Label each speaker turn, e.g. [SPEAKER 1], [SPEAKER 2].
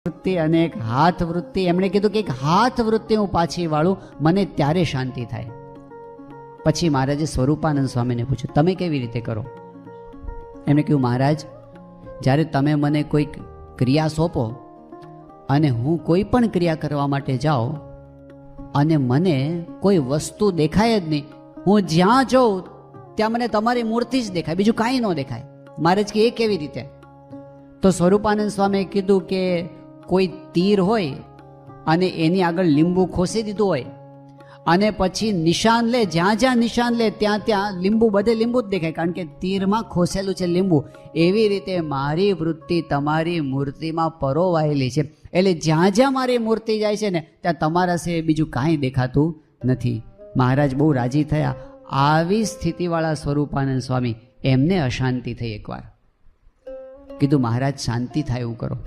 [SPEAKER 1] વૃત્તિ અને એક હાથ વૃત્તિ. એમણે કીધું કે એક હાથ વૃત્તિ હું પાછી વાળું, મને ત્યારે શાંતિ થાય. પછી મહારાજે સ્વરૂપાનંદ સ્વામીને પૂછ્યું, તમે કેવી રીતે કરો? એમણે કહ્યું, મહારાજ, જ્યારે તમે મને કોઈ ક્રિયા સોંપો અને હું કોઈ પણ ક્રિયા કરવા માટે જાઉં અને મને કોઈ વસ્તુ દેખાય જ નહીં, હું જ્યાં જાઉં ત્યાં મને તમારી મૂર્તિ જ દેખાય, બીજું કાંઈ ન દેખાય. મહારાજ કે એ કેવી રીતે? તો સ્વરૂપાનંદ સ્વામીએ કીધું કે કોઈ તીર હોય અને એની આગળ લીંબુ ખોસી દીધું હોય અને પછી નિશાન લે, જ્યાં જ્યાં નિશાન લે ત્યાં ત્યાં લીંબુ, બધે લીંબુ જ દેખાય, કારણ કે તીરમાં ખોસેલું છે લીંબુ. એવી રીતે મારી વૃત્તિ તમારી મૂર્તિમાં પરોવાયેલી છે, એટલે જ્યાં જ્યાં મારી મૂર્તિ જાય છે ને ત્યાં તમારા છે બીજું કાંઈ દેખાતું નથી. મહારાજ બહુ રાજી થયા. આવી સ્થિતિવાળા સ્વરૂપાનંદ સ્વામી, એમને અશાંતિ થઈ. એકવાર કીધું, મહારાજ શાંતિ થાય એવું કરો.